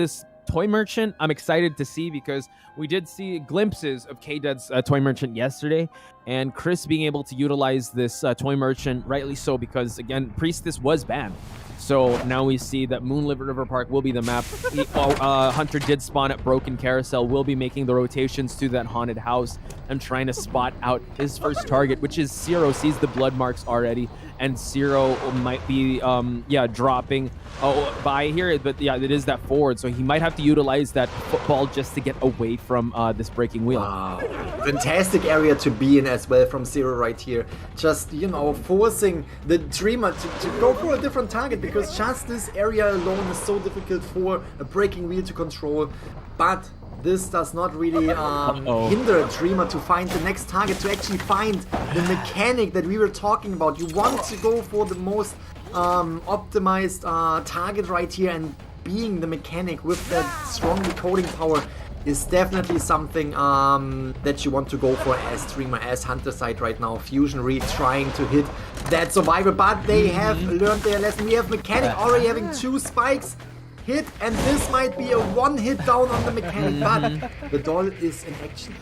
This toy merchant, I'm excited to see because we did see glimpses of K-Dead's toy merchant yesterday, and Chris being able to utilize this toy merchant, rightly so, because again, Priestess was banned. So now we see that Moonlit River Park will be the map. Hunter did spawn at Broken Carousel, will be making the rotations to that haunted house and trying to spot out his first target, which is Zero. Sees the blood marks already, and Zero might be dropping by here, but yeah, it is that forward, so he might have to utilize that football just to get away from this breaking wheel. Wow, fantastic area to be in as well from Zero right here. Just, you know, forcing the Dreamer to go for a different target, because just this area alone is so difficult for a breaking wheel to control. But this does not really hinder a Dreamer to find the next target, to actually find the mechanic that we were talking about. You want to go for the most optimized target right here, and being the mechanic with that strong decoding power is definitely something that you want to go for as Dreamer, as Hunter side right now. Fusion really trying to hit that survivor, but they have learned their lesson. We have mechanic already having 2 spikes hit, and this might be a 1 hit down on the mechanic, but the doll is in action.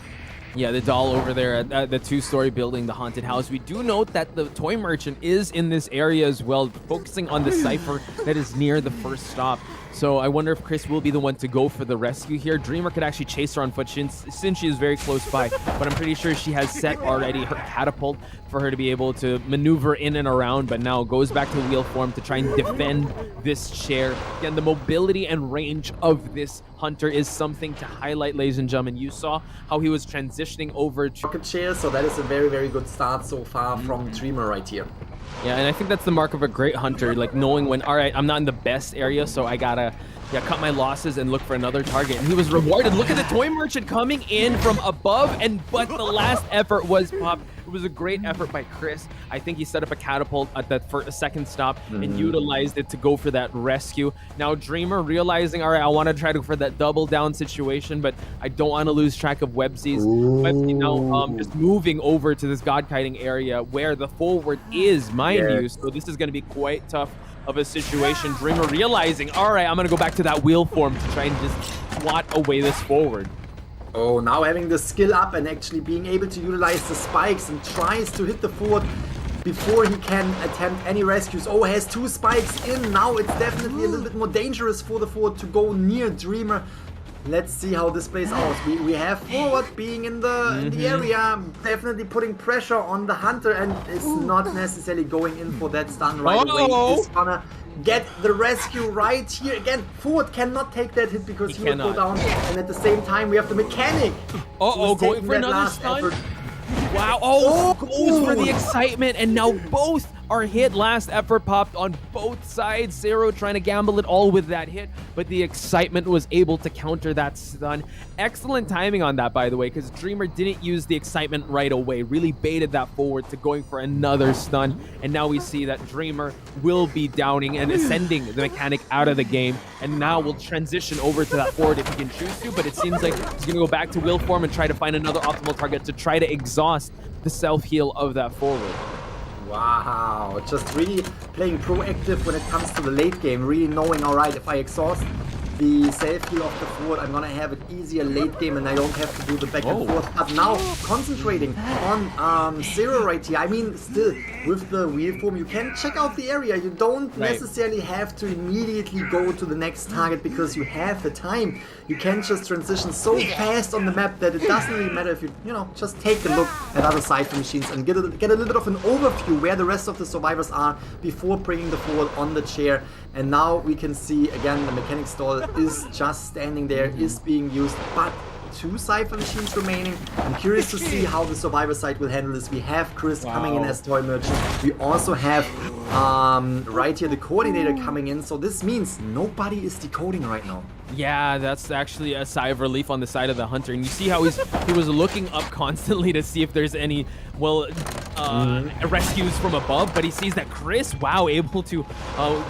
Yeah, the doll over there at the 2-story building, the haunted house. We do note that the toy merchant is in this area as well, focusing on the cipher that is near the first stop. So I wonder if Chris will be the one to go for the rescue here. Dreamer could actually chase her on foot since she is very close by, but I'm pretty sure she has set already her catapult for her to be able to maneuver in and around, but now goes back to wheel form to try and defend this chair. Again, the mobility and range of this Hunter is something to highlight, ladies and gentlemen. You saw how he was transitioning over to rocket chair, so that is a very, very good start so far from Dreamer right here. Yeah, and I think that's the mark of a great Hunter, like knowing when, all right, I'm not in the best area, so I gotta cut my losses and look for another target. And he was rewarded. Look at the toy merchant coming in from above, but the last effort was popped. It was a great effort by Chris. I think he set up a catapult at that second stop and utilized it to go for that rescue. Now Dreamer realizing, all right, I want to try to go for that double down situation, but I don't want to lose track of Websies. Websy now just moving over to this God-kiting area where the forward is, mind you. So this is going to be quite tough of a situation. Dreamer realizing, all right, I'm going to go back to that wheel form to try and just swat away this forward. Oh, now having the skill up and actually being able to utilize the spikes, and tries to hit the forward before he can attempt any rescues. Oh, has 2 spikes in. Now it's definitely a little bit more dangerous for the forward to go near Dreamer. Let's see how this plays out. We have forward being in the area, definitely putting pressure on the Hunter, and is not necessarily going in for that stun right away. Is gonna get the rescue right here. Again, forward cannot take that hit because he will go down, and at the same time we have the mechanic. Going for another stun. Wow, goes for the excitement, and now both are hit. Last effort popped on both sides. Zero trying to gamble it all with that hit, but the excitement was able to counter that stun. Excellent timing on that, by the way, because Dreamer didn't use the excitement right away. Really baited that forward to going for another stun, and now we see that Dreamer will be downing and sending the mechanic out of the game, and now we'll transition over to that forward if he can choose to, but it seems like he's going to go back to wheel form and try to find another optimal target to try to exhaust the self-heal of that forward. Wow, just really playing proactive when it comes to the late game, really knowing, all right, if I exhaust the self-heal of the forward, I'm gonna have an easier late game and I don't have to do the back and forth. But now concentrating on Zero right here. I mean, still with the wheel form, you can check out the area. You don't necessarily have to immediately go to the next target because you have the time. You can just transition so fast on the map that it doesn't really matter if you know, just take a look at other cipher machines and get a little bit of an overview where the rest of the survivors are before bringing the forward on the chair. And now we can see again the mechanic stall is just standing there, is being used, but 2 cipher machines remaining. I'm curious to see how the survivor side will handle this. We have Chris coming in as toy merchant. We also have right here the coordinator coming in. So this means nobody is decoding right now. Yeah, that's actually a sigh of relief on the side of the Hunter. And you see how he was looking up constantly to see if there's any, well, rescues from above, but he sees that Chris, wow, able to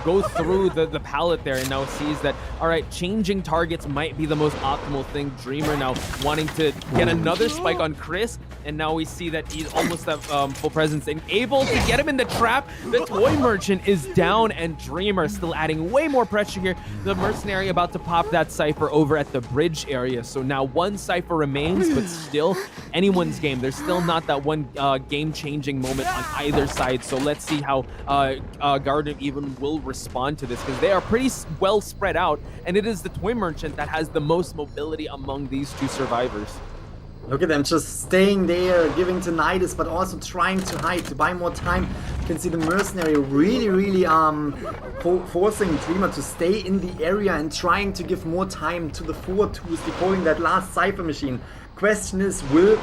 go through the pallet there, and now sees that, all right, changing targets might be the most optimal thing. Dreamer now wanting to get another spike on Chris, and now we see that he's almost at full presence and able to get him in the trap. The toy merchant is down, and Dreamer still adding way more pressure here. The mercenary about to pop that Cypher over at the bridge area, so now one Cypher remains, but still anyone's game. There's still not that one game-changing moment on either side, so let's see how Garden of Eden will respond to this, because they are pretty well spread out, and it is the toy merchant that has the most mobility among these two survivors. Look at them just staying there, giving to Nidus, but also trying to hide, to buy more time. You can see the mercenary really forcing Dreamer to stay in the area and trying to give more time to the forward who's decoding that last Cypher machine. Question is, will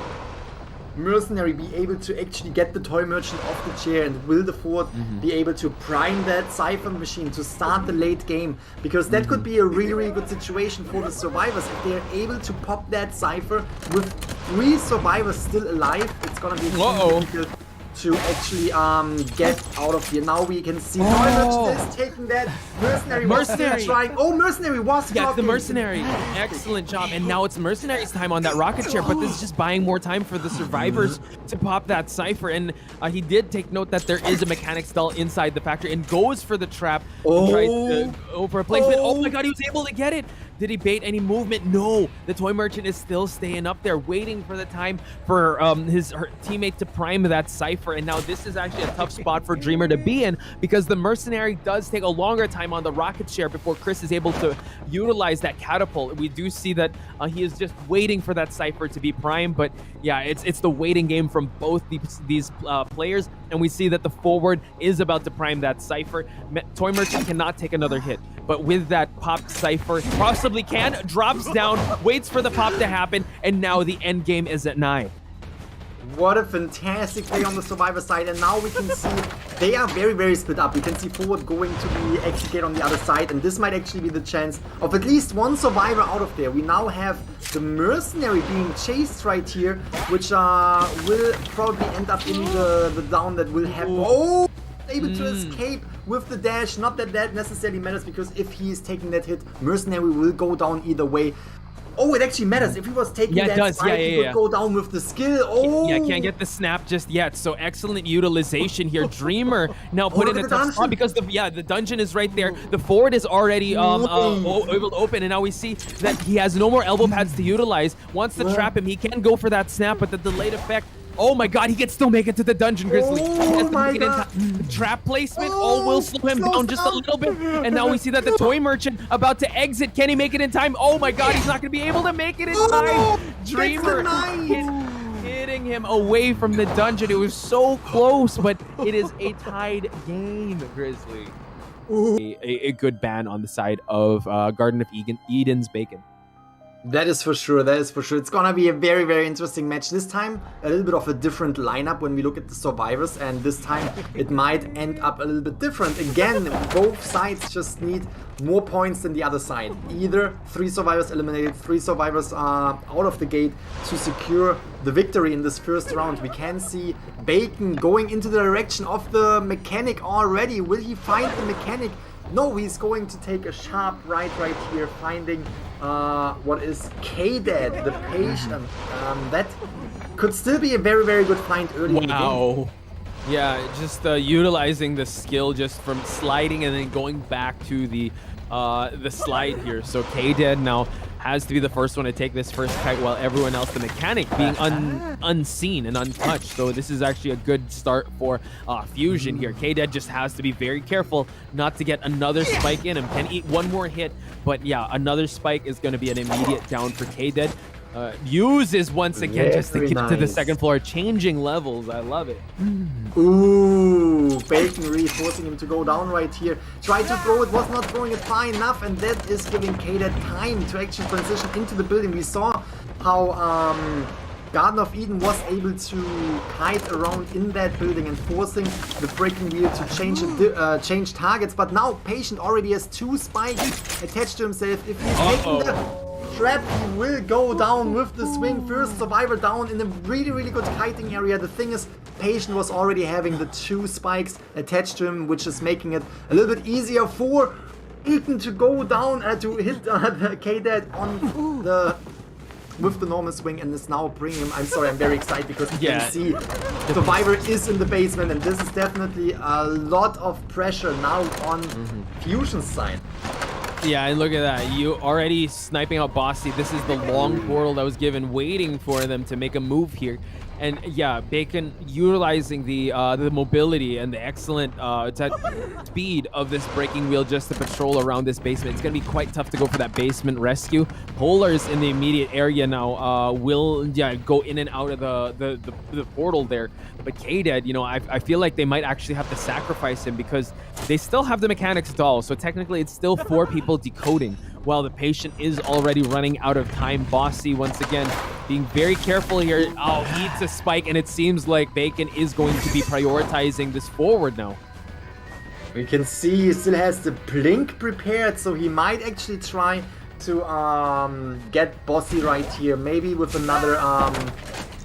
mercenary be able to actually get the toy merchant off the chair, and will the forward be able to prime that Cypher machine to start the late game? Because that could be a really good situation for the survivors. If they are able to pop that Cypher with 3 survivors still alive, it's gonna be difficult to actually get out of here. Now we can see toy merchant is taking that. Mercenary was still trying. Oh, mercenary was blocking. The mercenary. Excellent job. And now it's mercenary's time on that rocket chair, but this is just buying more time for the survivors to pop that Cypher. And he did take note that there is a mechanic stall inside the factory and goes for the trap. Tries to go for a placement. Oh my god, he was able to get it. Did he bait any movement? No. The toy merchant is still staying up there, waiting for the time for her teammate to prime that Cypher. And now this is actually a tough spot for Dreamer to be in, because the mercenary does take a longer time on the rocket chair before Chris is able to utilize that catapult. We do see that he is just waiting for that Cypher to be primed. But yeah, it's the waiting game from both these players. And we see that the forward is about to prime that Cypher. Toy merchant cannot take another hit, but with that popped Cypher, possibly can, drops down, waits for the pop to happen, and now the end game is at 9. What a fantastic play on the survivor side, and now we can see they are very split up. We can see forward going to be execute on the other side, and this might actually be the chance of at least one survivor out of there. We now have the mercenary being chased right here, which will probably end up in the down that will happen. Oh! Able to escape with the dash. Not that that necessarily matters, because if he is taking that hit, mercenary will go down either way. Oh, it actually matters. If he was taking that spike, he would go down with the skill. Oh! Yeah, can't get the snap just yet. So excellent utilization here. Dreamer now put in a tough spot, because the dungeon is right there. The forward is already able to open, and now we see that he has no more elbow pads to utilize. Wants to trap him. He can go for that snap, but the delayed effect. Oh my god, he can still make it to the dungeon, Grizzly. Oh my god. Trap placement, will slow him down just a little bit. And now we see that the toy merchant about to exit. Can he make it in time? Oh my god, he's not going to be able to make it in time. Dreamer hitting him away from the dungeon. It was so close, but it is a tied game, Grizzly. A good ban on the side of Garden of Eden's Bacon. That is for sure, that is for sure. It's gonna be a very interesting match. This time, a little bit of a different lineup when we look at the survivors, and this time it might end up a little bit different. Again, both sides just need more points than the other side. Either 3 survivors eliminated, 3 survivors are out of the gate to secure the victory in this first round. We can see Bacon going into the direction of the mechanic already. Will he find the mechanic? No, he's going to take a sharp right here, finding what is K-Dead, the patient. That could still be a very good find early in the game. Yeah, just utilizing the skill just from sliding and then going back to the slide here. So K-Dead now has to be the first one to take this first kite, while everyone else, the mechanic, being unseen and untouched. So this is actually a good start for Fusion here. K-Dead just has to be very careful not to get another spike in him. Can eat one more hit, but yeah, another spike is going to be an immediate down for K-Dead. Uses once again just to get to the second floor, changing levels. I love it. Ooh, Bacon really forcing him to go down right here. Tried to throw it, was not throwing it far enough, and that is giving K-Dead time to actually transition into the building. We saw how Garden of Eden was able to kite around in that building and forcing the breaking wheel to change targets. But now Patient already has 2 spikes attached to himself. If he's taking the trap, he will go down with the swing. First survivor down in a really good kiting area. The thing is, Patient was already having the 2 spikes attached to him, which is making it a little bit easier for Ethan to go down to hit the K-Dad on the with the normal swing, and is now bringing him. I'm sorry, I'm very excited because you can see Survivor is in the basement, and this is definitely a lot of pressure now on Fusion's side. Yeah, and look at that. You already sniping out Bossy. This is the long portal that was given, waiting for them to make a move here. And yeah, Bacon utilizing the mobility and the excellent speed of this breaking wheel just to patrol around this basement. It's going to be quite tough to go for that basement rescue. Polar's in the immediate area now. Will go in and out of the portal there. But K-Dead, you know, I feel like they might actually have to sacrifice him because they still have the mechanics doll. So technically it's still 4 people decoding while the patient is already running out of time. Bossy once again being very careful here. Oh, he needs a spike, and it seems like Bacon is going to be prioritizing this forward now. We can see he still has the blink prepared, so he might actually try to get Bossy right here, maybe with another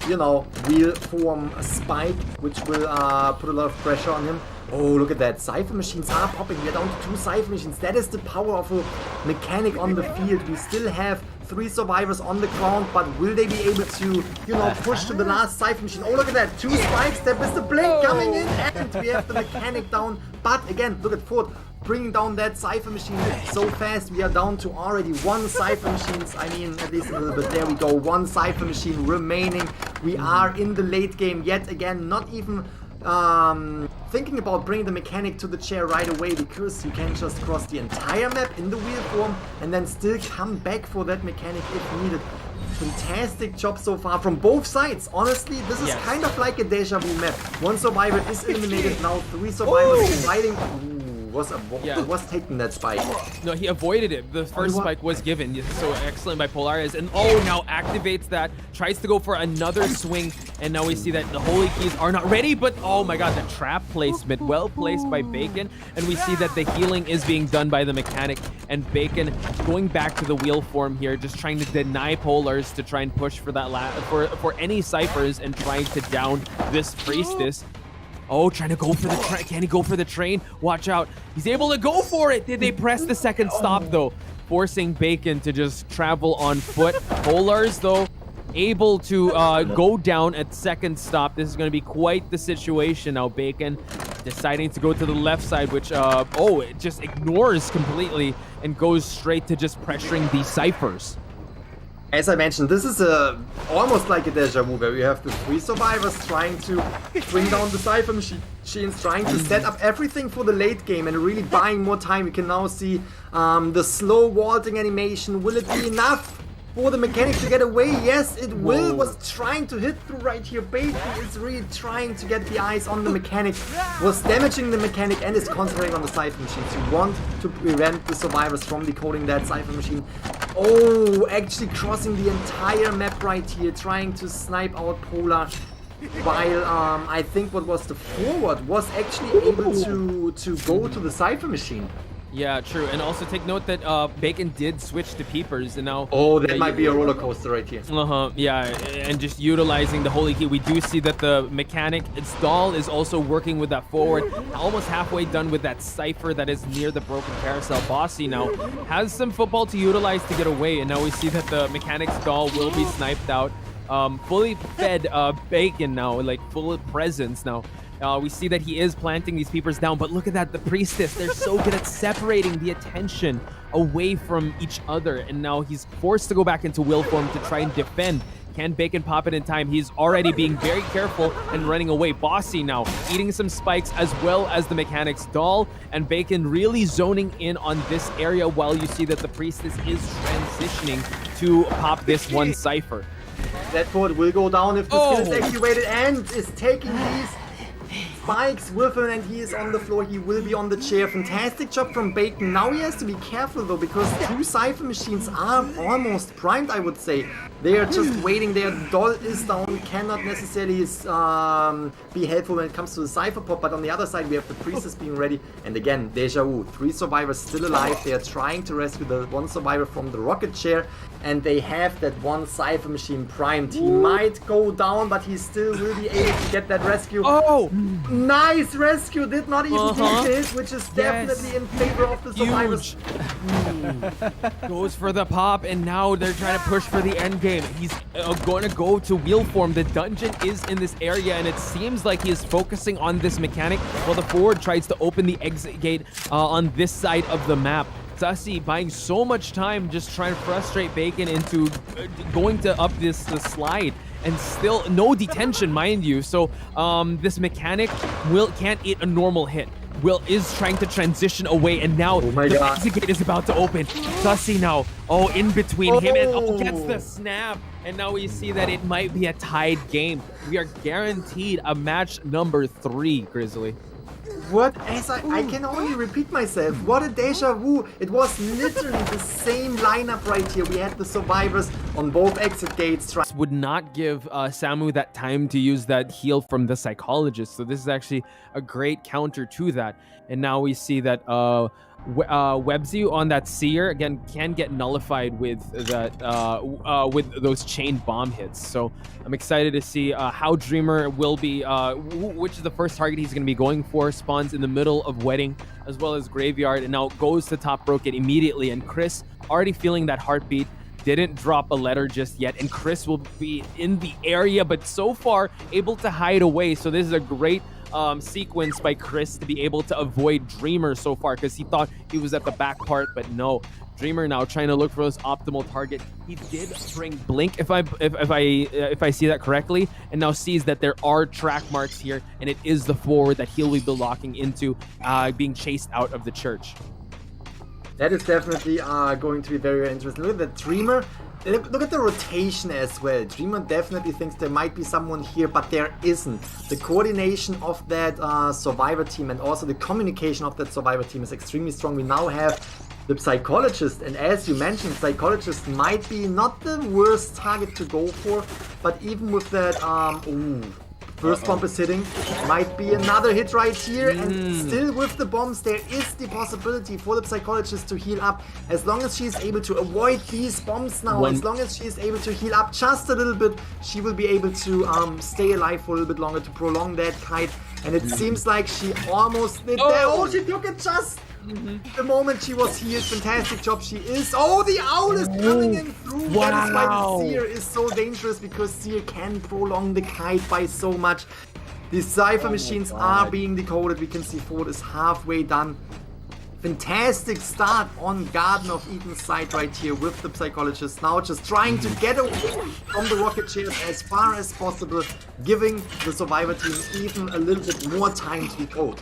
you know, wheel form spike, which will put a lot of pressure on him. Oh, look at that. Cypher machines are popping. We're down to 2 Cypher machines. That is the power of a mechanic on the field. We still have 3 survivors on the ground, but will they be able to, you know, push to the last Cypher machine? Oh, look at that. 2 spikes. There is the blink coming in, and we have the mechanic down. But again, look at Ford bringing down that Cypher machine so fast. We are down to already 1 Cypher machine. I mean, at least a little bit. There we go. 1 Cypher machine remaining. We are in the late game yet again. Not even thinking about bringing the mechanic to the chair right away, because you can just cross the entire map in the wheel form and then still come back for that mechanic if needed. Fantastic job so far from both sides. Honestly, this is kind of like a deja vu map. 1 survivor is eliminated, now 3 survivors fighting. Was taking that spike. No, he avoided it. The first spike was given. So excellent by Polaris. And oh, now activates that. Tries to go for another swing. And now we see that the holy keys are not ready. But oh my god, the trap placement. Well placed by Bacon. And we see that the healing is being done by the mechanic. And Bacon going back to the wheel form here. Just trying to deny Polars to try and push for that for any ciphers and trying to down this priestess. Oh, trying to go for the train. Can he go for the train? Watch out. He's able to go for it. Did they press the second stop, though? Forcing Bacon to just travel on foot. Polars, though, able to go down at second stop. This is going to be quite the situation now. Bacon deciding to go to the left side, which, it just ignores completely and goes straight to just pressuring these ciphers. As I mentioned, this is almost like a deja vu, where we have the 3 survivors trying to bring down the Cypher machines, trying to set up everything for the late game and really buying more time. We can now see the slow vaulting animation. Will it be enough for the mechanic to get away? Yes, it will. Was trying to hit through right here. Bacon is really trying to get the eyes on the mechanic. Was damaging the mechanic and is concentrating on the Cypher machines. You want to prevent the survivors from decoding that Cypher machine. Oh, actually crossing the entire map right here, trying to snipe out Polar. While I think what was the forward was actually able to go to the Cypher machine. Yeah, true. And also take note that Bacon did switch to peepers, and now... Oh, that might be a roller coaster right here. Yeah, and just utilizing the holy key. We do see that the mechanic install is also working with that forward. Almost halfway done with that cipher that is near the broken carousel. Bossy now has some football to utilize to get away, and now we see that the mechanic's doll will be sniped out. Fully fed Bacon now, like full presence now. We see that he is planting these peepers down, but look at that, the priestess, they're so good at separating the attention away from each other, and now he's forced to go back into will form to try and defend. Can Bacon pop it in time? He's already being very careful and running away. Bossy now eating some spikes as well as the mechanic's doll, and Bacon really zoning in on this area while you see that the priestess is transitioning to pop this 1 cipher. That forward will go down if the skill is activated and is taking these spikes with him and he is on the floor. He will be on the chair. Fantastic job from Bacon. Now he has to be careful though, because two Cypher machines are almost primed, I would say. They are just waiting there. Doll is down, cannot necessarily be helpful when it comes to the Cypher pop, but on the other side we have the Priestess being ready. And again, Deja Vu, 3 survivors still alive. They are trying to rescue the 1 survivor from the rocket chair, and they have that 1 Cypher machine primed. He might go down, but he still will be able to get that rescue. Oh! Nice rescue, did not even take the hit, which is definitely in favor of the survivors. Goes for the pop, and now they're trying to push for the end game. He's going to go to wheel form. The dungeon is in this area, and it seems like he is focusing on this mechanic while the forward tries to open the exit gate on this side of the map. Sussy buying so much time just trying to frustrate Bacon into going to up the slide, and still no detention, mind you. So this mechanic can't eat a normal hit. Will is trying to transition away, and now the exit gate is about to open. Sussy now, in between him and gets the snap, and now we see that it might be a tied game. We are guaranteed a match number 3, Grizzly. What? I can only repeat myself. What a deja vu. It was literally the same lineup right here. We had the survivors on both exit gates. Would not give Samu that time to use that heal from the psychologist. So this is actually a great counter to that. And now we see that Webzy on that seer again can get nullified with that with those chain bomb hits. So I'm excited to see how Dreamer will be which is the first target he's going to be going for. Spawns in the middle of Wedding as well as Graveyard, and now goes to top Broken immediately, and Chris already feeling that heartbeat. Didn't drop a letter just yet, and Chris will be in the area, but so far able to hide away. So this is a great sequence by Chris to be able to avoid Dreamer so far, because he thought he was at the back part, but no. Dreamer now trying to look for this optimal target. He did bring Blink, if I see that correctly, and now sees that there are track marks here, and it is the forward that he'll be locking into, being chased out of the church. That is definitely going to be very, very interesting. Look at the Dreamer. Look at the rotation as well. Dreamer definitely thinks there might be someone here, but there isn't. The coordination of that survivor team and also the communication of that survivor team is extremely strong. We now have the Psychologist, and as you mentioned, Psychologist might be not the worst target to go for, but even with that, first bomb is hitting, might be another hit right here, and still with the bombs there is the possibility for the Psychologist to heal up. As long as she's able to avoid these bombs now, as long as she is able to heal up just a little bit, she will be able to stay alive for a little bit longer to prolong that kite, and it seems like she almost did that. Oh, she took it just the moment she was healed. Fantastic job. She is. Oh, the owl is coming in through. Wow. That is why the Seer is so dangerous, because Seer can prolong the kite by so much. The Cypher machines are being decoded. We can see Ford is halfway done. Fantastic start on Garden of Eden's side right here with the Psychologist. Now just trying to get away from the rocket chairs as far as possible, giving the survivor team even a little bit more time to decode.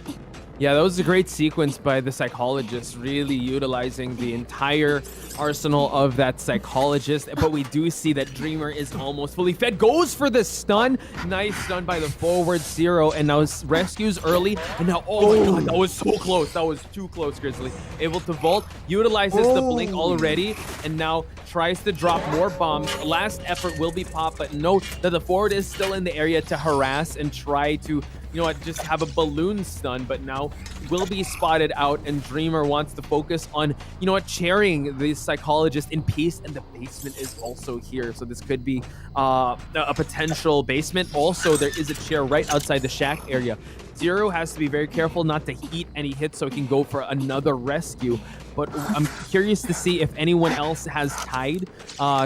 Yeah, that was a great sequence by the Psychologist, really utilizing the entire arsenal of that Psychologist. But we do see that Dreamer is almost fully fed. Goes for the stun. Nice stun by the forward Zero, and now rescues early. And now, oh my god, that was so close. That was too close, Grizzly. Able to vault, utilizes the blink already, and now tries to drop more bombs. Last effort will be popped, but note that the forward is still in the area to harass and try to, you know what, just have a balloon stun, but now will be spotted out, and Dreamer wants to focus on, you know what, chairing the Psychologist in peace, and the basement is also here, so this could be a potential basement. Also, there is a chair right outside the shack area. Zero has to be very careful not to eat any hits so he can go for another rescue, but I'm curious to see if anyone else has tied,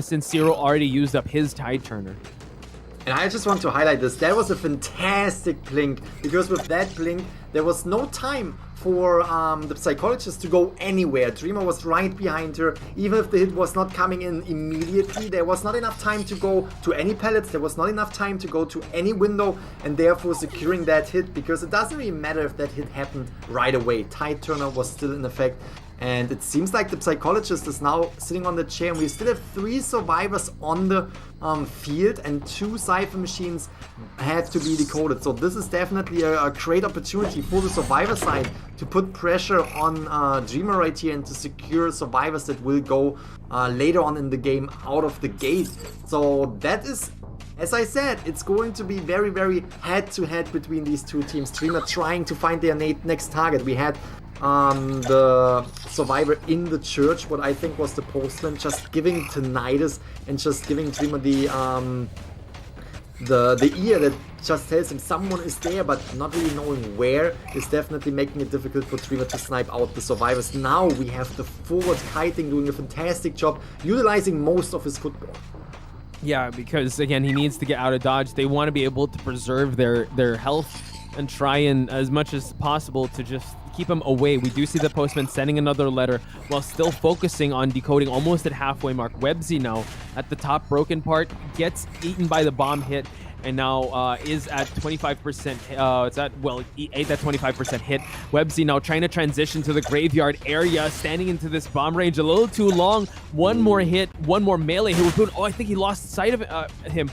since Zero already used up his tide turner. And I just want to highlight this. That was a fantastic blink, because with that blink, there was no time for the Psychologist to go anywhere. Dreamer was right behind her. Even if the hit was not coming in immediately, there was not enough time to go to any pellets. There was not enough time to go to any window, and therefore securing that hit, because it doesn't really matter if that hit happened right away. Tide turner was still in effect. And it seems like the psychologist is now sitting on the chair, and we still have 3 survivors on the field, and 2 Cypher machines have to be decoded. So this is definitely a great opportunity for the survivor side to put pressure on Dreamer right here and to secure survivors that will go later on in the game out of the gate. So that is, as I said, it's going to be very, very head-to-head between these 2 teams. Dreamer trying to find their next target. We had the survivor in the church, what I think was the postman, just giving tinnitus and just giving Dreamer the ear that just tells him someone is there, but not really knowing where is definitely making it difficult for Dreamer to snipe out the survivors. Now we have the forward kiting doing a fantastic job, utilizing most of his football. Yeah, because again, he needs to get out of dodge. They want to be able to preserve their health and try and, as much as possible, to just keep him away. We do see the postman sending another letter while still focusing on decoding almost at halfway mark. Websy now at the top broken part, gets eaten by the bomb hit, and now is at 25%. It's at, well, he ate that 25% hit. Websy now trying to transition to the graveyard area, standing into this bomb range a little too long. One more hit, one more melee hit with, oh, I think he lost sight of him.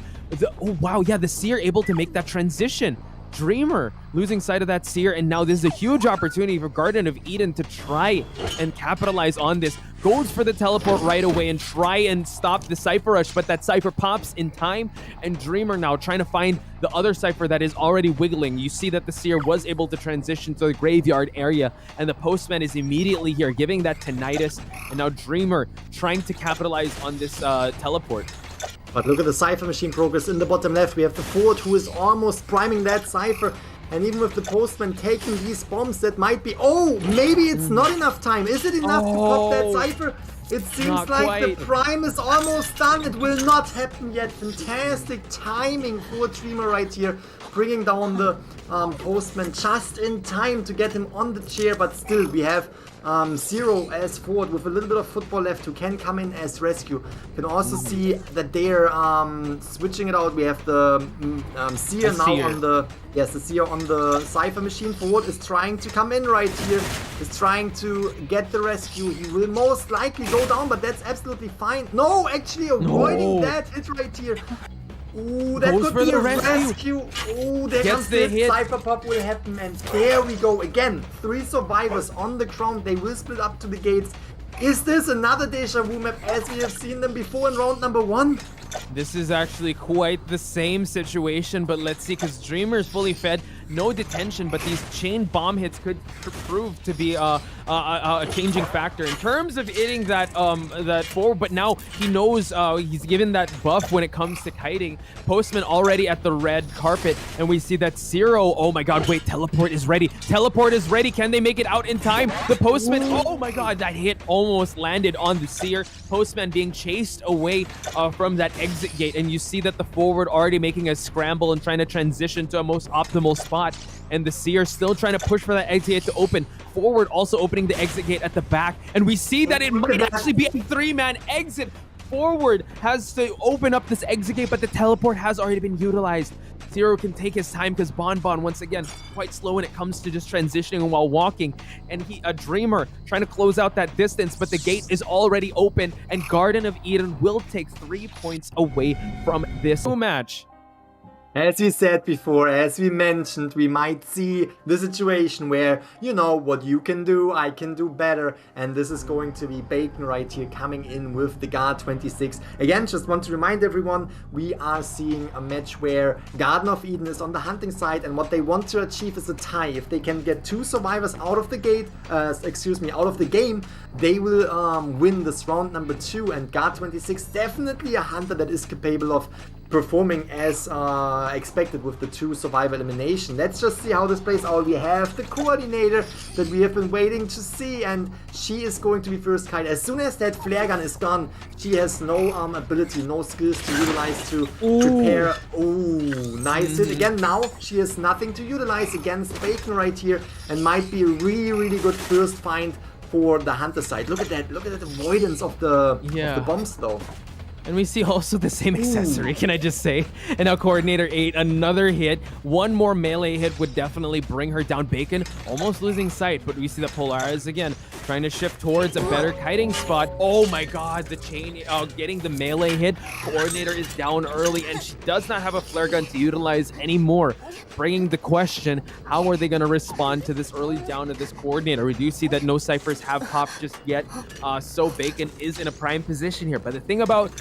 Oh, wow, yeah, the Seer able to make that transition. Dreamer losing sight of that Seer, and now this is a huge opportunity for Garden of Eden to try and capitalize on this. Goes for the teleport right away and try and stop the Cypher rush, but that Cypher pops in time, and Dreamer now trying to find the other Cypher that is already wiggling. You see that the Seer was able to transition to the graveyard area, and the postman is immediately here, giving that tinnitus, and now Dreamer trying to capitalize on this teleport. But look at the Cypher machine progress in the bottom left. We have the Ford who is almost priming that Cypher. And even with the postman taking these bombs, that might be... Oh, maybe it's not enough time. Is it enough to pop that Cypher? It seems like the prime is almost done. It will not happen yet. Fantastic timing for Dreamer right here. Bringing down the postman just in time to get him on the chair. But still, we have Zero as forward with a little bit of football left who can come in as rescue. You can also see that they're switching it out. We have the Seer now on the... Yes, the Seer on the Cypher machine. Forward is trying to come in right here. Is trying to get the rescue. He will most likely go down, but that's absolutely fine. No, actually avoiding that hit right here. Ooh, that could be a rescue. Ooh, there comes the Cypher pop will happen, and there we go again. 3 survivors on the ground. They will split up to the gates. Is this another deja vu map as we have seen them before in round number 1? This is actually quite the same situation, but let's see, because Dreamer is fully fed, no detention, but these chain bomb hits could prove to be a changing factor in terms of hitting that that forward. But now he knows he's given that buff when it comes to kiting. Postman already at the red carpet, and we see that Zero. Oh my God! Wait, teleport is ready. Teleport is ready. Can they make it out in time? The Postman. Oh my God! That hit almost landed on the Seer. Postman being chased away from that exit gate, and you see that the forward already making a scramble and trying to transition to a most optimal spot. And the Seer still trying to push for that exit gate to open. Forward also opening the exit gate at the back. And we see that it might actually be a 3-man exit. Forward has to open up this exit gate, but the teleport has already been utilized. Zero can take his time because Bonbon, once again, quite slow when it comes to just transitioning while walking. And a Dreamer trying to close out that distance, but the gate is already open, and Garden of Eden will take 3 points away from this match. As we said before, as we mentioned, we might see the situation where, you know, what you can do, I can do better. And this is going to be Bacon right here coming in with the Guard 26. Again, just want to remind everyone, we are seeing a match where Garden of Eden is on the hunting side, and what they want to achieve is a tie. If they can get 2 survivors out of the gate, out of the game, they will win this round number 2. And Guard 26, definitely a hunter that is capable of performing as expected with the 2 survivor elimination. Let's just see how this plays out. We have the coordinator that we have been waiting to see, and she is going to be first kite. As soon as that flare gun is gone, she has no ability, no skills to utilize to prepare. Ooh, nice hit again. Now she has nothing to utilize against Bacon right here, and might be a really, really good first find for the hunter side. Look at that avoidance of the bombs though. And we see also the same accessory, can I just say? And now Coordinator 8, another hit. One more melee hit would definitely bring her down. Bacon almost losing sight, but we see that Polaris again trying to shift towards a better kiting spot. Oh my god, the chain, getting the melee hit. Coordinator is down early, and she does not have a flare gun to utilize anymore. Bringing the question, how are they going to respond to this early down of this Coordinator? We do see that no ciphers have popped just yet, so Bacon is in a prime position here. But the thing about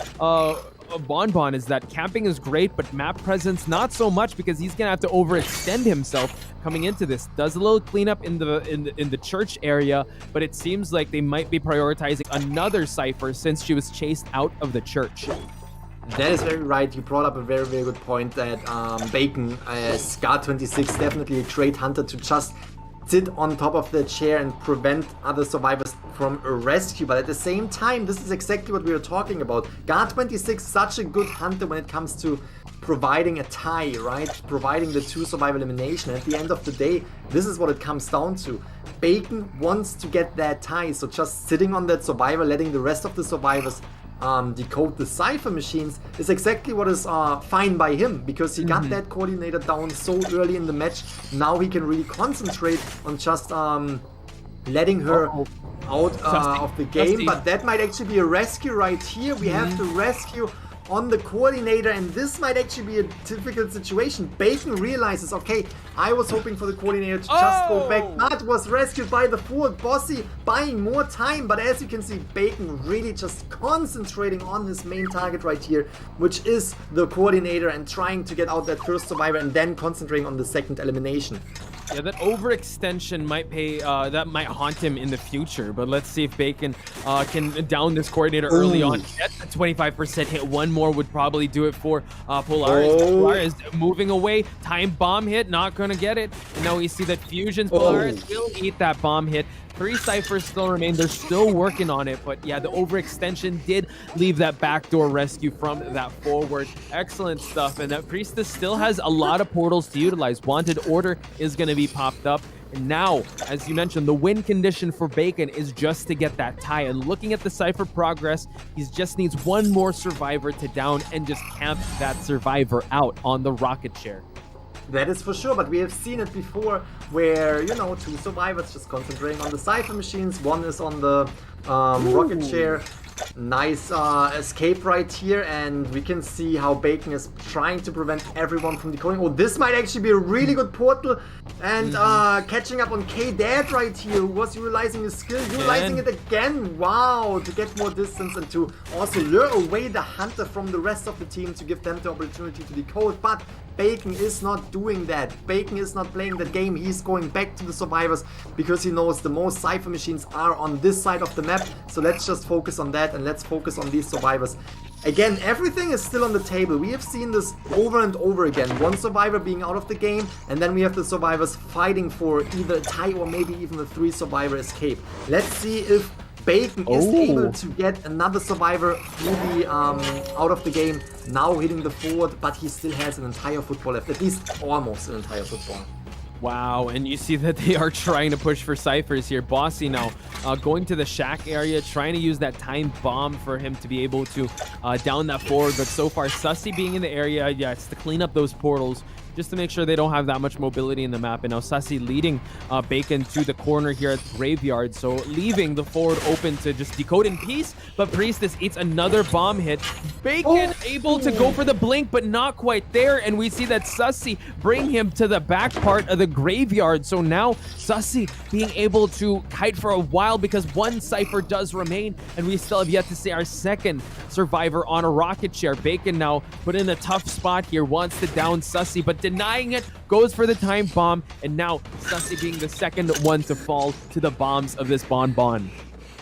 Bonbon is that camping is great, but map presence not so much, because he's gonna have to overextend himself coming into this. Does a little cleanup in the church area, but it seems like they might be prioritizing another cipher since she was chased out of the church. That is very right. You brought up a very, very good point that Bacon, Scar26, definitely a great hunter to just sit on top of the chair and prevent other survivors from a rescue. But at the same time, this is exactly what we are talking about. Scar26, such a good hunter when it comes to providing a tie, right? Providing the 2 survivor elimination. At the end of the day, this is what it comes down to. Bacon wants to get that tie, so just sitting on that survivor, letting the rest of the survivors decode the cipher machines is exactly what is fine by him, because he got that Coordinator down so early in the match. Now he can really concentrate on just letting her out of the game. But that might actually be a rescue right here. We have to rescue on the Coordinator, and this might actually be a difficult situation. Bacon realizes, okay, I was hoping for the Coordinator to just go back, but was rescued by the forward. Bossy buying more time, but as you can see, Bacon really just concentrating on his main target right here, which is the Coordinator, and trying to get out that first survivor and then concentrating on the second elimination. Yeah, that overextension might that might haunt him in the future, but let's see if Bacon can down this Coordinator early on. Get a 25% hit. One more would probably do it for Polaris. Polaris moving away. Time bomb hit, not gonna get it. And now we see that Fusion's Polaris will eat that bomb hit. 3 ciphers still remain. They're still working on it, but yeah, the overextension did leave that backdoor rescue from that forward. Excellent stuff, and that Priestess still has a lot of portals to utilize. Wanted Order is going to be popped up. And now, as you mentioned, the win condition for Bacon is just to get that tie. And looking at the cipher progress, he just needs one more survivor to down and just camp that survivor out on the rocket chair. That is for sure, but we have seen it before where, you know, 2 survivors just concentrating on the cipher machines. One is on the rocket chair. Nice escape right here, and we can see how Bacon is trying to prevent everyone from decoding. Oh, this might actually be a really good portal, and catching up on K-Dad right here, who was utilizing his skill, utilizing it again. Wow, to get more distance and to also lure away the hunter from the rest of the team to give them the opportunity to decode. But Bacon is not doing that. Bacon is not playing that game. He's going back to the survivors because he knows the most cipher machines are on this side of the map. So let's just focus on that, and let's focus on these survivors. Again, everything is still on the table. We have seen this over and over again. One survivor being out of the game, and then we have the survivors fighting for either a tie or maybe even a 3 survivor escape. Let's see if Bacon is able to get another survivor through the out of the game, now hitting the forward, but he still has an entire football left, at least almost an entire football. Wow, and you see that they are trying to push for ciphers here. Bossy now going to the shack area, trying to use that time bomb for him to be able to down that forward. But so far, Sussy being in the area, yeah, it's to clean up those portals, just to make sure they don't have that much mobility in the map. And now Sussy leading Bacon to the corner here at the graveyard, so leaving the forward open to just decode in peace. But Priestess eats another bomb hit. Bacon able to go for the blink, but not quite there. And we see that Sussy bring him to the back part of the graveyard. So now Sussy being able to kite for a while, because one cipher does remain, and we still have yet to see our second survivor on a rocket chair. Bacon now put in a tough spot here, wants to down Sussy, but denying it, goes for the time bomb, and now Sussy being the second one to fall to the bombs of this Bonbon.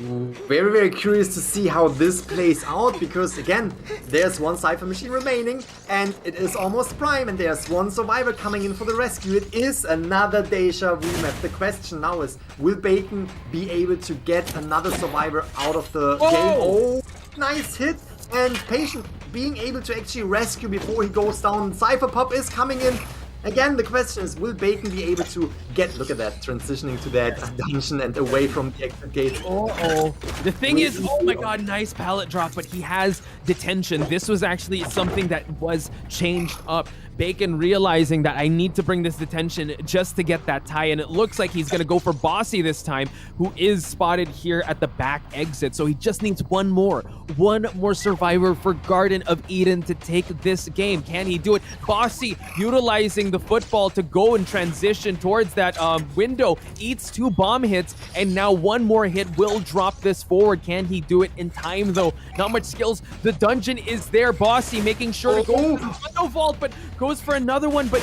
Very, very curious to see how this plays out, because again, there's one cipher machine remaining, and it is almost prime, and there's one survivor coming in for the rescue. It is another Deja Vu map. The question now is, will Bacon be able to get another survivor out of the game? Oh, nice hit, and Patient being able to actually rescue before he goes down. Cypher Pop is coming in. Again, the question is, will Bacon be able to look at that, transitioning to that dungeon and away from the exit gate? Oh, the thing is, oh my god, nice pallet drop, but he has detention. This was actually something that was changed up. Bacon realizing that I need to bring this detention just to get that tie, and it looks like he's gonna go for Bossy this time, who is spotted here at the back exit. So he just needs one more survivor for Garden of Eden to take this game. Can he do it? Bossy utilizing the football to go and transition towards that window, eats 2 bomb hits, and now one more hit will drop this forward. Can he do it in time though? Not much skills. The dungeon is there. Bossy making sure to go for the window vault, but goes for another one, but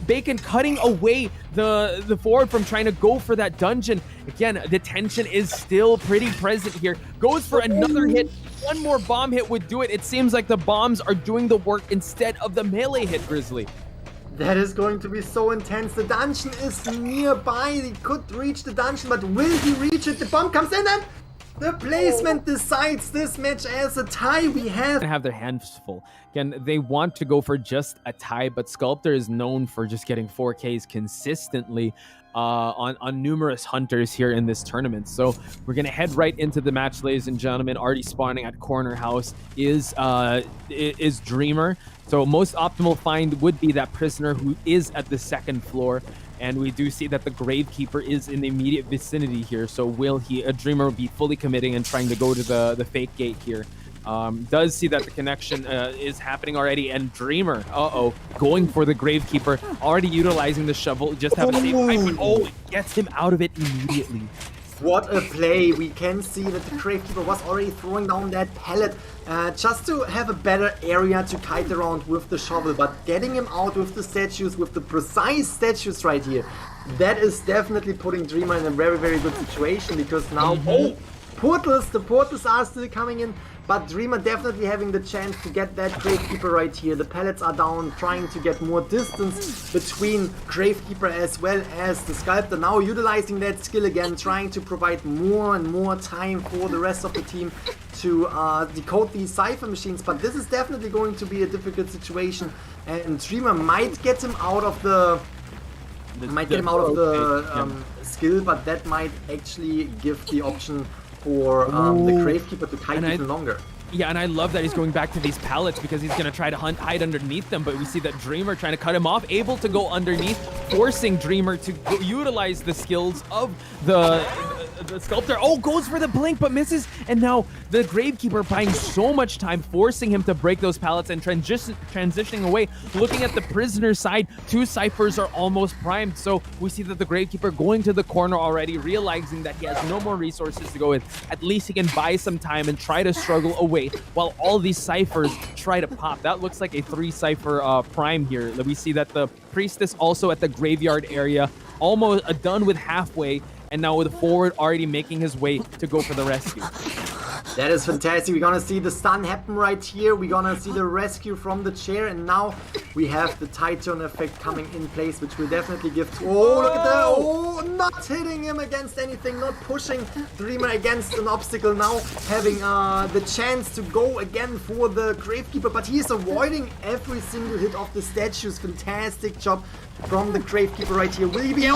Bacon cutting away the forward from trying to go for that dungeon. Again, the tension is still pretty present here. Goes for another hit. One more bomb hit would do it. It seems like the bombs are doing the work instead of the melee hit, Grizzly. That is going to be so intense. The dungeon is nearby. He could reach the dungeon, but will he reach it? The bomb comes in and the placement decides this match as a tie. We have their hands full. Again, they want to go for just a tie, but Sculptor is known for just getting 4Ks consistently on numerous hunters here in this tournament. So we're gonna head right into the match, ladies and gentlemen. Already spawning at corner house is Dreamer. So most optimal find would be that prisoner who is at the 2nd floor. And we do see that the Gravekeeper is in the immediate vicinity here. So will a Dreamer be fully committing and trying to go to the fake gate here? Does see that the connection is happening already, and Dreamer, going for the Gravekeeper, already utilizing the shovel, just have a safe fight, but it gets him out of it immediately. What a play. We can see that the Gravekeeper was already throwing down that pallet just to have a better area to kite around with the shovel, but getting him out with the statues, with the precise statues right here, that is definitely putting Dreamer in a very, very good situation, because now, the portals are still coming in, but Dreamer definitely having the chance to get that Gravekeeper right here. The pallets are down, trying to get more distance between Gravekeeper as well as the Sculptor. Now utilizing that skill again, trying to provide more and more time for the rest of the team to decode these Cypher machines. But this is definitely going to be a difficult situation, and Dreamer might get him out of the skill, but that might actually give the option for the Gravekeeper to kite even longer. Yeah, and I love that he's going back to these pallets, because he's going to try to hide underneath them, but we see that Dreamer trying to cut him off, able to go underneath, forcing Dreamer to utilize the skills of the Sculptor. Goes for the blink, but misses, and now the Gravekeeper buying so much time, forcing him to break those pallets and transitioning away. Looking at the prisoner side, 2 Cyphers are almost primed, so we see that the Gravekeeper going to the corner already, realizing that he has no more resources to go with. At least he can buy some time and try to struggle away while all these Cyphers try to pop. That looks like a 3 Cypher prime here. We see that the Priestess also at the graveyard area, almost done with halfway, and now with the forward already making his way to go for the rescue. That is fantastic. We're gonna see the stun happen right here. We're gonna see the rescue from the chair, and now we have the Titan effect coming in place, which will definitely give to... look at that! Not hitting him against anything, not pushing Dreamer against an obstacle. Now having the chance to go again for the Gravekeeper, but he is avoiding every single hit of the statues. Fantastic job from the Gravekeeper right here. Will he be...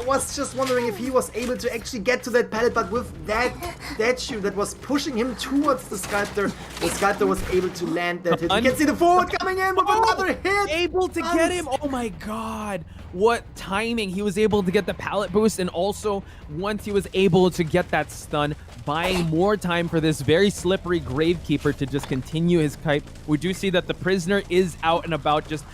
was just wondering if he was able to actually get to that pallet, but with that statue that was pushing him towards the Sculptor was able to land that hit. You can see the forward coming in with another hit! Able to get him! Oh my god! What timing! He was able to get the pallet boost, and also, once he was able to get that stun, buying more time for this very slippery Gravekeeper to just continue his kite. We do see that the prisoner is out and about, just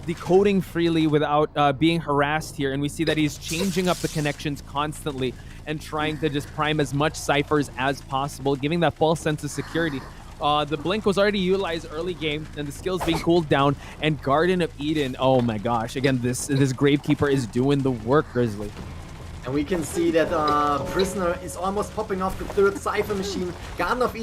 decoding freely without being harassed here, and we see that he's changing up the connections constantly and trying to just prime as much Cyphers as possible, giving that false sense of security. The blink was already utilized early game, and the skills being cooled down, and Garden of Eden, oh my gosh, again, this Gravekeeper is doing the work, Grizzly. And we can see that Prisoner is almost popping off the 3rd Cypher machine. Garden of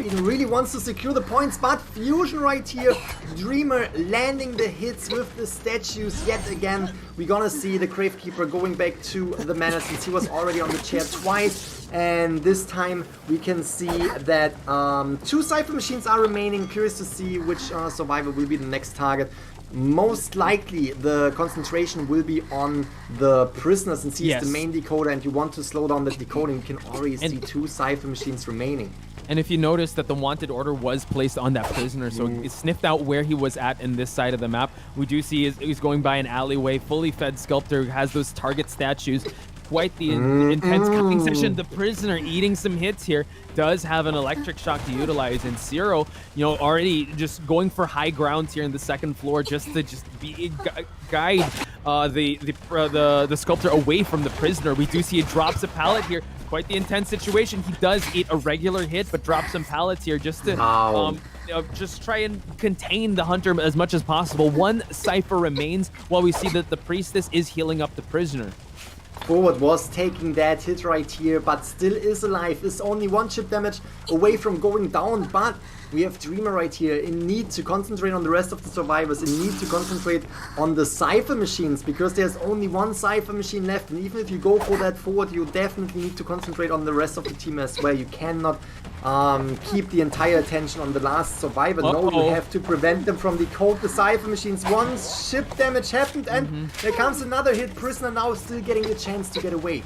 Eden really wants to secure the points, but Fusion right here. Dreamer landing the hits with the statues yet again. We're gonna see the Gravekeeper going back to the mana, since he was already on the chair twice. And this time we can see that 2 Cypher machines are remaining. Curious to see which survivor will be the next target. Most likely the concentration will be on the prisoners, and he's the main decoder, and you want to slow down the decoding. You can already see 2 Cypher machines remaining. And if you notice that the wanted order was placed on that prisoner, so it sniffed out where he was at in this side of the map. We do see he's going by an alleyway, fully fed sculptor, has those target statues. Quite the intense cutting session. The prisoner eating some hits here, does have an electric shock to utilize, and Zero, you know, already just going for high grounds here in the second floor just to guide the sculptor away from the prisoner. We do see he drops a pallet here. Quite the intense situation. He does eat a regular hit, but drops some pallets here just to just try and contain the hunter as much as possible. 1 Cypher remains while we see that the priestess is healing up the prisoner. Forward was taking that hit right here, but still is alive. Is only 1 chip damage away from going down, but we have Dreamer right here in need to concentrate on the rest of the survivors, in need to concentrate on the Cypher machines, because there's only 1 Cypher machine left, and even if you go for that forward, you definitely need to concentrate on the rest of the team as well. You cannot keep the entire attention on the last survivor. No, you have to prevent them from decode the Cypher machines. 1 ship damage happened, and there comes another hit. Prisoner now still getting a chance to get away.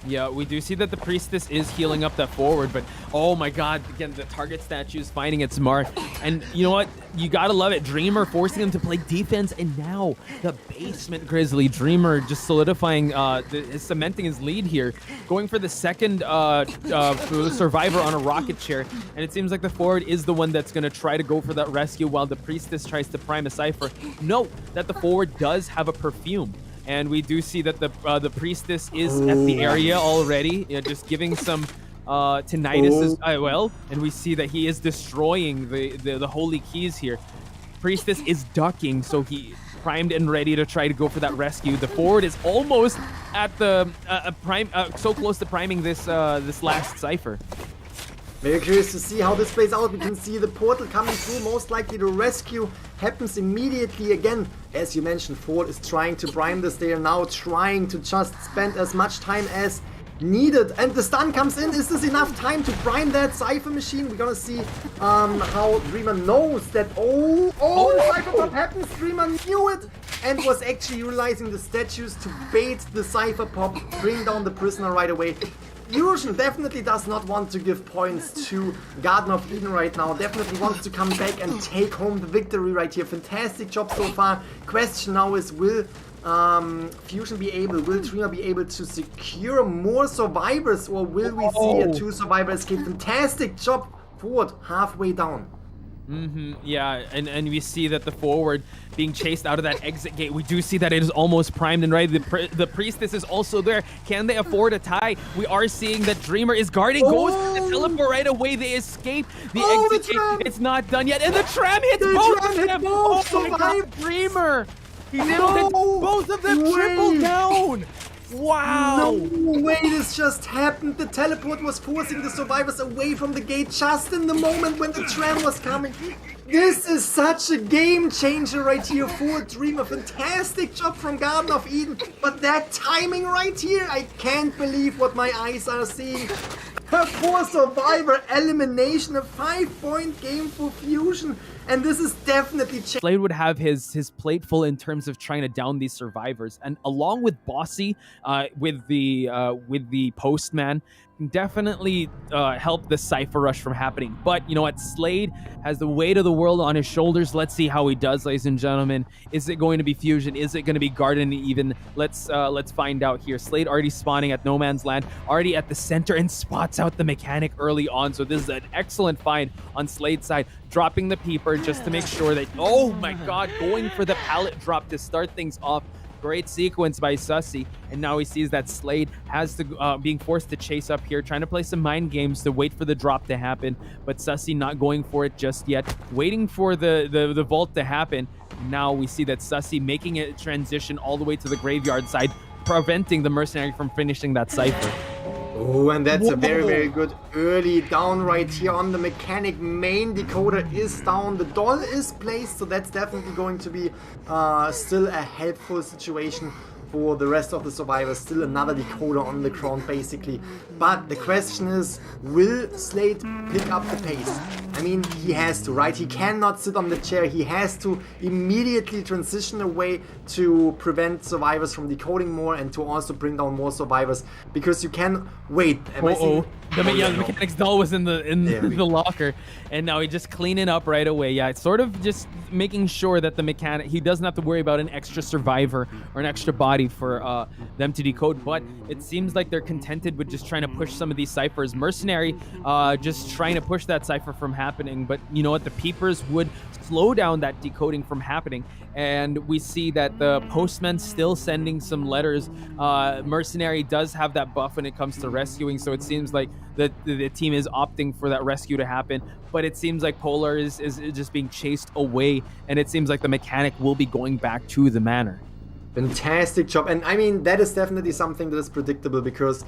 Yeah, we do see that the priestess is healing up that forward, but oh my god, again, the target statue is finding its mark. And you know what? You gotta love it. Dreamer forcing them to play defense, and now the basement Grizzly. Dreamer just solidifying, cementing his lead here, going for the second survivor on a rocket chair. And it seems like the forward is the one that's gonna try to go for that rescue while the priestess tries to prime a Cypher. Note that the forward does have a perfume. And we do see that the priestess is at the area already, just giving some tinnitus as well. And we see that he is destroying the holy keys here. Priestess is ducking, so he primed and ready to try to go for that rescue. The forward is almost at the so close to priming this last Cypher. Very curious to see how this plays out. We can see the portal coming through. Most likely the rescue happens immediately. Again, as you mentioned, Ford is trying to prime this. They are now trying to just spend as much time as needed. And the stun comes in. Is this enough time to prime that Cypher machine? We're gonna see how Dreamer knows that. The Cypher pop happens. Dreamer knew it and was actually utilizing the statues to bait the Cypher pop, bring down the prisoner right away. Fusion definitely does not want to give points to Garden of Eden right now. Definitely wants to come back and take home the victory right here. Fantastic job so far. Question now is, will Fusion be able, will Dreamer be able to secure more survivors, or will we see a 2 survivor escape? Fantastic job, Forward, halfway down. Yeah, and we see that the forward being chased out of that exit gate. We do see that it is almost primed and ready. The priestess is also there. Can they afford a tie? We are seeing that Dreamer is guarding. Goes to the teleport right away. They escape the exit gate. It's not done yet, and the tram hits both of them. Oh my god, Dreamer! He hit both of them. Triple down. Wow! No way this just happened. The teleport was forcing the survivors away from the gate just in the moment when the tram was coming. This is such a game changer right here for Dreamer. Fantastic job from Garden of Eden. But that timing right here, I can't believe what my eyes are seeing. A 4 survivor elimination, a 5-point game for Fusion. And this is definitely Slade would have his plate full in terms of trying to down these survivors, and along with Bossy, with the postman, can definitely help the Cypher rush from happening. But you know what, Slade has the weight of the world on his shoulders. Let's see how he does, ladies and gentlemen. Is it going to be Fusion? Is it going to be Garden even? Let's find out here. Slade already spawning at No Man's Land, already at the center, and spots out the mechanic early on. So this is an excellent find on Slade's side, dropping the peeper just to make sure that, oh my god, going for the pallet drop to start things off. Great sequence by Sussy, and now he sees that Slade has to being forced to chase up here, trying to play some mind games to wait for the drop to happen, but Sussy not going for it just yet, waiting for the vault to happen. Now we see that Sussy making a transition all the way to the graveyard side, preventing the mercenary from finishing that Cypher. Oh, and that's a very, very good early down right here on the mechanic. Main decoder is down. The doll is placed, so that's definitely going to be still a helpful situation for the rest of the survivors. Still another decoder on the ground, basically. But the question is, will Slade pick up the pace? I mean, he has to, right? He cannot sit on the chair. He has to immediately transition away to prevent survivors from decoding more and to also bring down more survivors. Because you can wait. The mechanic's doll was in the locker, and now he just cleaning up right away. Yeah, it's sort of just making sure that the mechanic, he doesn't have to worry about an extra survivor or an extra body for them to decode. But it seems like they're contented with just trying to push some of these ciphers. Mercenary just trying to push that cipher from happening. But you know what? The peepers would slow down that decoding from happening. And we see that the postman still sending some letters. Mercenary does have that buff when it comes to rescuing, so it seems like the team is opting for that rescue to happen. But it seems like Polar is just being chased away, and it seems like the mechanic will be going back to the manor. Fantastic job. And I mean, that is definitely something that is predictable, because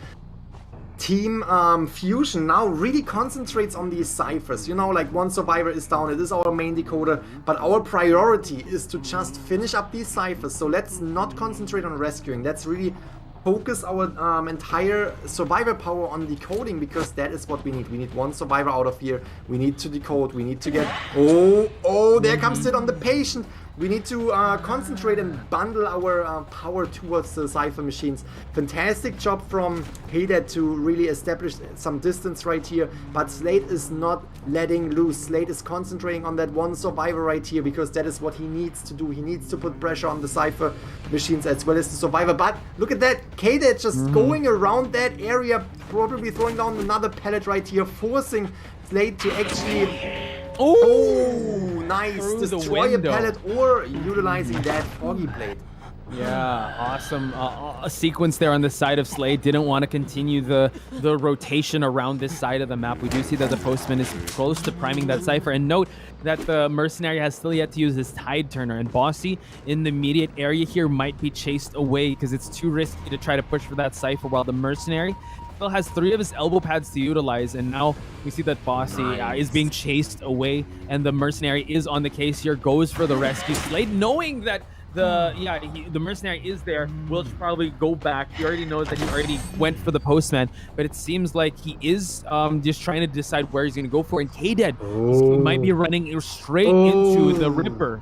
Team Fusion now really concentrates on these ciphers. You know, like one survivor is down, it is our main decoder, but our priority is to just finish up these ciphers. So let's not concentrate on rescuing. Let's really focus our entire survivor power on decoding, because that is what we need. We need one survivor out of here. We need to decode. We need to get... Oh, there comes it on the patient. We need to concentrate and bundle our power towards the cipher machines. Fantastic job from Haydet to really establish some distance right here, but Slade is not letting loose. Slade is concentrating on that one survivor right here, because that is what he needs to do. He needs to put pressure on the cipher machines as well as the survivor. But look at that, Haydet just going around that area, probably throwing down another pallet right here, forcing Slade to actually... Oh, nice. Destroy a pallet or utilizing that foggy blade. Yeah, awesome a sequence there on the side of Slade. Didn't want to continue the rotation around this side of the map. We do see that the postman is close to priming that cipher. And note that the mercenary has still yet to use his tide turner. And Bossy in the immediate area here might be chased away, because it's too risky to try to push for that cipher, while the mercenary still has 3 of his elbow pads to utilize. And now we see that Bossy is being chased away, and the mercenary is on the case here, goes for the rescue. Slade, knowing that the mercenary is there, will probably go back. He already knows that he already went for the postman, but it seems like he is just trying to decide where he's going to go for. And K-Dead might be running straight into the Ripper.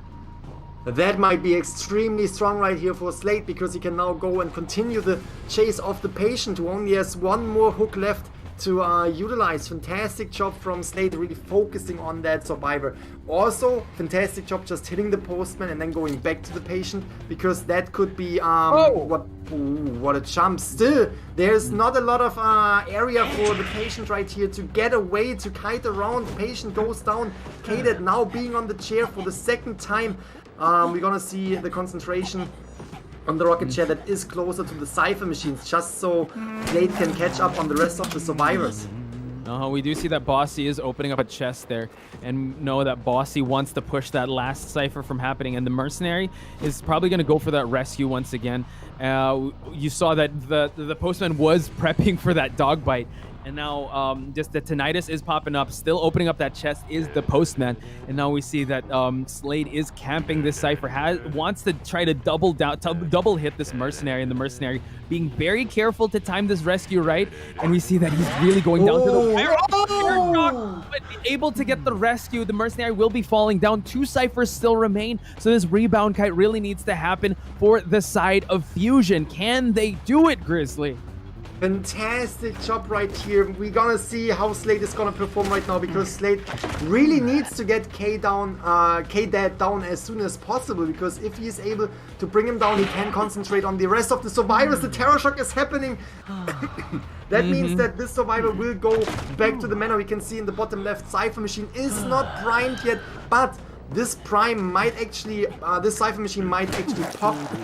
That might be extremely strong right here for Slade, because he can now go and continue the chase of the patient, who only has one more hook left to utilize. Fantastic job from Slade, really focusing on that survivor. Also, fantastic job just hitting the postman and then going back to the patient, because that could be what a jump. Still, there's not a lot of area for the patient right here to get away, to kite around. The patient goes down. Kadet now being on the chair for the second time. We're gonna see the concentration on the rocket chair that is closer to the cipher machines, just so Slade can catch up on the rest of the survivors. We do see that Bossy is opening up a chest there, and know that Bossy wants to push that last cipher from happening, and the mercenary is probably going to go for that rescue once again. You saw that the postman was prepping for that dog bite, and now just the tinnitus is popping up. Still opening up that chest is the postman, and now we see that Slade is camping this cipher, wants to try to double hit this mercenary, and the mercenary being very careful to time this rescue right, and we see that he's really going down to the fire. But able to get the rescue. The mercenary will be falling down. 2 ciphers still remain, so this rebound kite really needs to happen for the side of Fusion. Can they do it, Grizzly? Fantastic job right here. We're gonna see how Slade is gonna perform right now, because Slade really needs to get K-Dad down as soon as possible, because if he is able to bring him down, he can concentrate on the rest of the survivors. The terror shock is happening. That means that this survivor will go back to the manor. We can see in the bottom left, cipher machine is not primed yet, but this prime might actually, this cipher machine might actually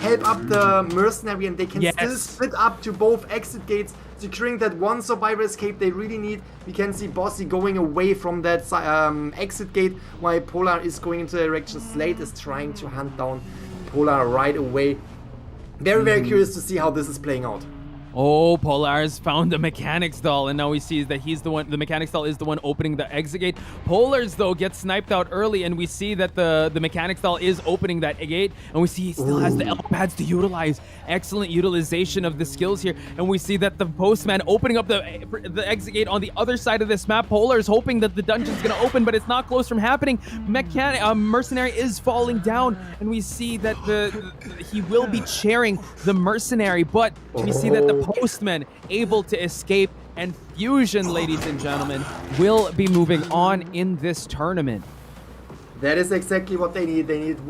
help up the mercenary, and they can still split up to both exit gates, securing that one survivor escape they really need. We can see Bossy going away from that exit gate, while Polar is going into the direction. Slade is trying to hunt down Polar right away. Very, very curious to see how this is playing out. Oh, Polar's found the Mechanics doll, and now we see that he's the one. The Mechanics doll is the one opening the exit gate. Polar's though gets sniped out early, and we see that the Mechanics doll is opening that gate, and we see he still has the elbow pads to utilize. Excellent utilization of the skills here, and we see that the Postman opening up the exit gate on the other side of this map. Polar's hoping that the dungeon's gonna open, but it's not close from happening. Mercenary is falling down, and we see that he will be chairing the Mercenary, but we see that the Postman able to escape, and Fusion, ladies and gentlemen, will be moving on in this tournament. That is exactly what they need. They need one